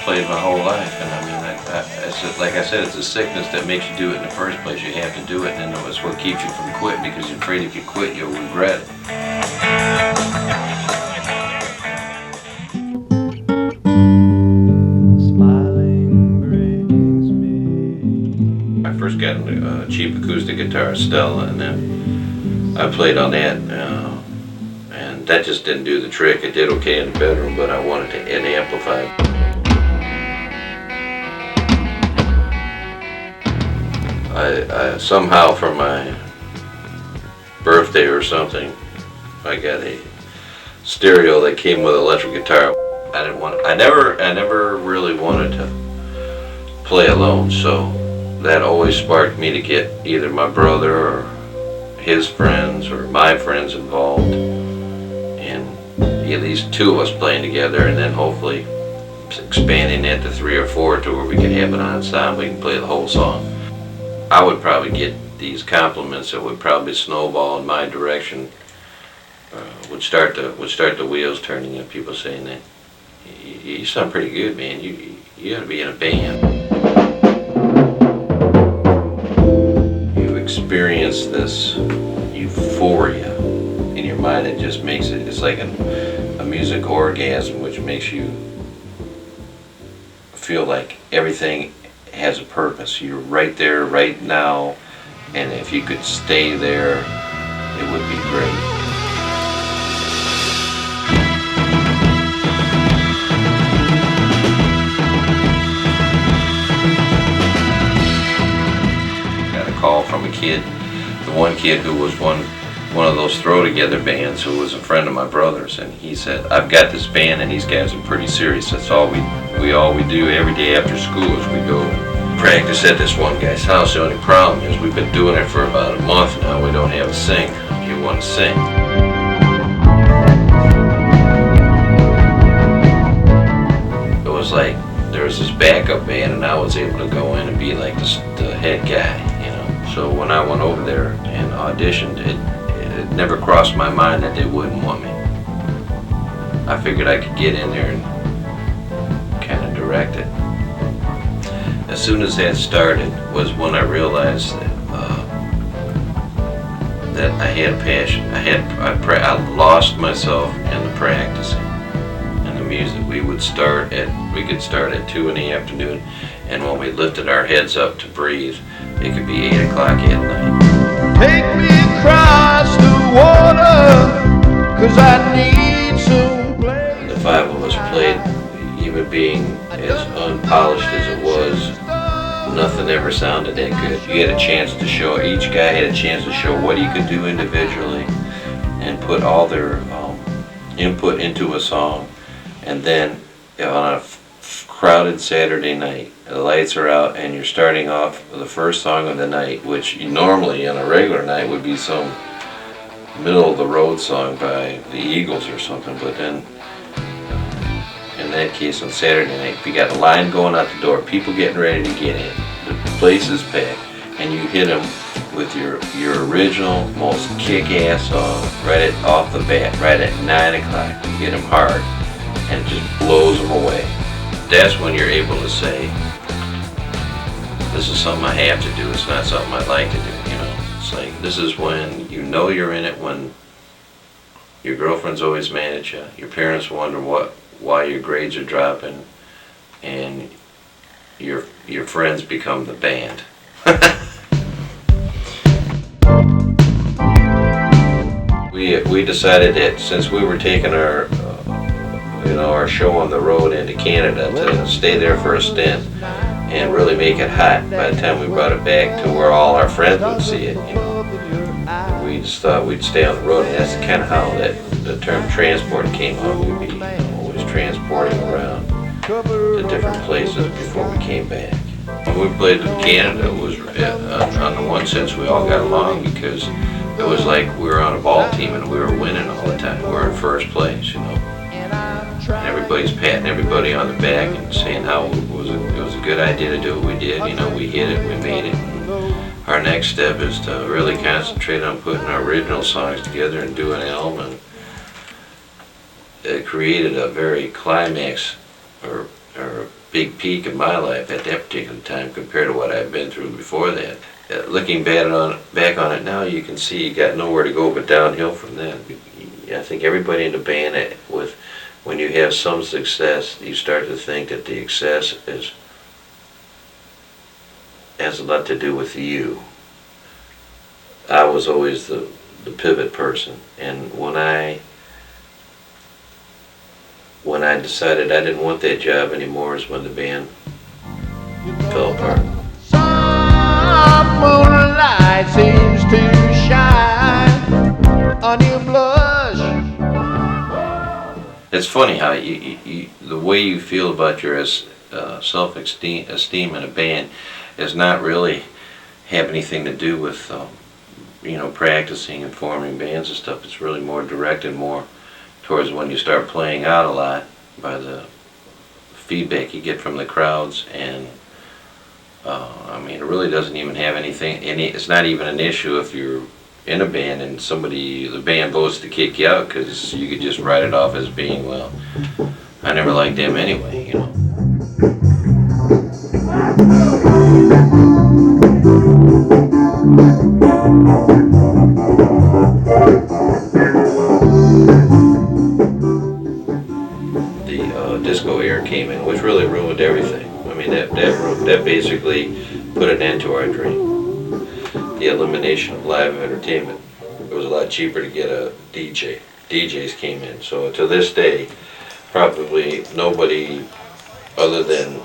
played my whole life, and I mean, like I said, it's a sickness that makes you do it in the first place. You have to do it, and then it's what keeps you from quitting, because you're afraid if you quit, you'll regret it. I first got a cheap acoustic guitar, Stella, and then I played on that, and that just didn't do the trick. It did okay in the bedroom, but I wanted it amplified. I somehow for my birthday or something, I got a stereo that came with an electric guitar. I never really wanted to play alone, so that always sparked me to get either my brother or his friends or my friends involved in at least two of us playing together, and then hopefully expanding that to 3 or 4 to where we could have an ensemble, we can play the whole song. I would probably get these compliments that would probably snowball in my direction, would start the wheels turning, and people saying that you sound pretty good, man. You ought to be in a band. You experience this euphoria in your mind. It just makes it. It's like a music orgasm, which makes you feel like everything has a purpose. You're right there, right now, and if you could stay there, it would be great. Got a call from a kid, the one kid who was one of those throw together bands, who was a friend of my brother's, and he said, "I've got this band and these guys are pretty serious. That's all we do every day after school is we go practice at this one guy's house. The only problem is we've been doing it for about a month now. We don't have a singer. You want to sing?" It was like there was this backup band, and I was able to go in and be like the head guy, you know. So when I went over there and auditioned, it never crossed my mind that they wouldn't want me. I figured I could get in there and kind of direct it. As soon as that started was when I realized that I had passion. I lost myself in the practicing and the music. We could start at 2 in the afternoon, and when we lifted our heads up to breathe, it could be 8 o'clock at night. Take me across the water, 'cause I need some place. The 5 of us played, even being as unpolished as it was. Nothing ever sounded that good. You had a chance to show, each guy had a chance to show what he could do individually and put all their input into a song. And then on a crowded Saturday night, the lights are out and you're starting off with the first song of the night, which normally on a regular night would be some middle of the road song by the Eagles or something, but then in that case on Saturday night, we got a line going out the door, people getting ready to get in, the place is packed, and you hit them with your original, most kick-ass song right off the bat, right at 9 o'clock. You hit them hard, and it just blows them away. That's when you're able to say, this is something I have to do, it's not something I like to do, you know. It's like, this is when you know you're in it, when your girlfriend's always mad at you, your parents wonder why your grades are dropping, and your friends become the band. We decided that since we were taking our our show on the road into Canada, to stay there for a stint and really make it hot by the time we brought it back to where all our friends would see it, you know. We just thought we'd stay on the road, and that's kind of how the term transport came on. We'd be always transporting around to different places before we came back. When we played in Canada, it was on the one sense we all got along, because it was like we were on a ball team and we were winning all the time. We were in first place, you know. And everybody's patting everybody on the back and saying how it was a good idea to do what we did. You know, we hit it, we made it. And our next step is to really concentrate on putting our original songs together and do an album. And it created a very climax or big peak in my life at that particular time compared to what I've been through before that. Looking back on it now, you can see you got nowhere to go but downhill from that. I think everybody in the band, when you have some success, you start to think that the success has a lot to do with you. I was always the pivot person, and when I decided I didn't want that job anymore is when the band fell apart. Some moonlight seems to shine on your blush. It's funny how the way you feel about your self-esteem in a band does not really have anything to do with practicing and forming bands and stuff. It's really more directed more towards when you start playing out a lot by the feedback you get from the crowds. And it really doesn't even have anything. It's not even an issue if you're in a band and the band votes to kick you out, because you could just write it off as being, well, I never liked them anyway, The disco era came in, which really ruined everything. That basically put an end to our dream. The elimination of live entertainment. It was a lot cheaper to get a DJ. DJs came in. So to this day, probably nobody other than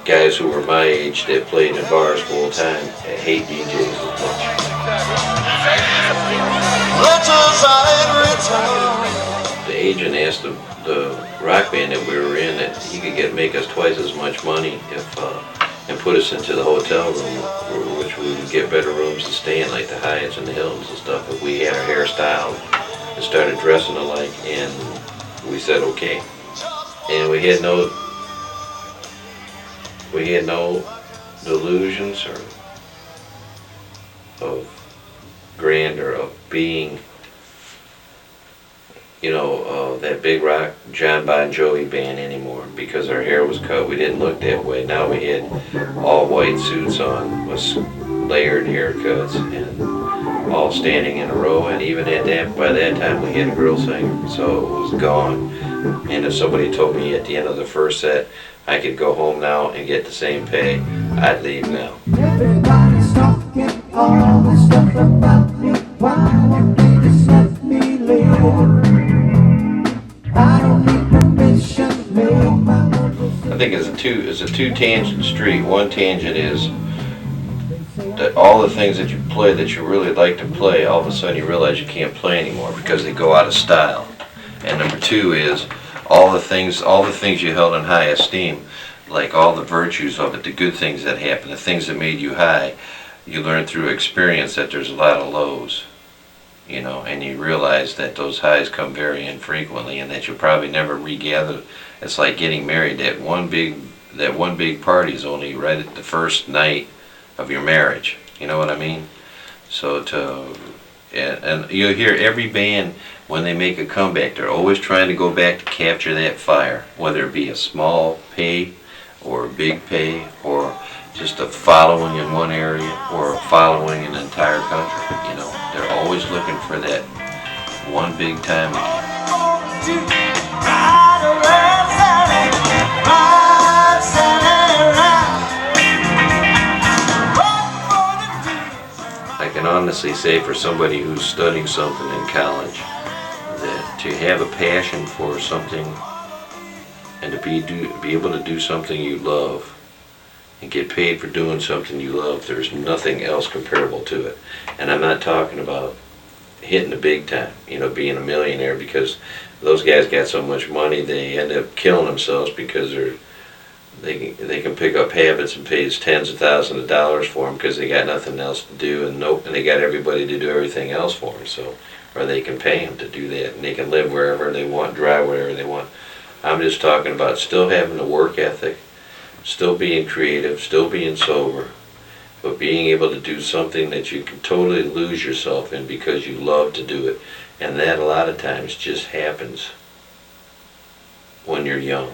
guys who were my age that played in bars full time hate DJs as much. The agent asked the rock band that we were in that he could make us twice as much money and put us into the hotel room, which we would get better rooms to stay in, like the Hyatts and the Hiltons and stuff, if we had our hairstyle and started dressing alike. And we said okay. And we had no delusions of grandeur, of being that big rock John Bon Jovi band anymore, because our hair was cut. We didn't look that way. Now we had all white suits on with layered haircuts and all standing in a row, and even by that time we had a girl singer, so it was gone. And if somebody told me at the end of the first set I could go home now and get the same pay, I'd leave now. Everybody's talking all this stuff about me. Why won't they just let me live? I don't need permission to make my I think it's a two tangent street. One tangent is that all the things that you play that you really like to play, all of a sudden you realize you can't play anymore because they go out of style. And number two is all the things you held in high esteem, like all the virtues of it, the good things that happened, the things that made you high, you learn through experience that there's a lot of lows, and you realize that those highs come very infrequently and that you'll probably never regather. It's like getting married. That one big party is only right at the first night of your marriage. You know what I mean? So and you'll hear every band, when they make a comeback, they're always trying to go back to capture that fire, whether it be a small pay or a big pay or just a following in one area or a following in the entire country. They're always looking for that one big time again. I can honestly say, for somebody who's studying something in college, that to have a passion for something and to be able to do something you love and get paid for doing something you love, there's nothing else comparable to it. And I'm not talking about hitting the big time, being a millionaire, because those guys got so much money they end up killing themselves because they can pick up habits and pay tens of thousands of dollars for them because they got nothing else to do, and they got everybody to do everything else for them. Or they can pay them to do that, and they can live wherever they want, drive wherever they want. I'm just talking about still having a work ethic, still being creative, still being sober, but being able to do something that you can totally lose yourself in because you love to do it. And that a lot of times just happens when you're young.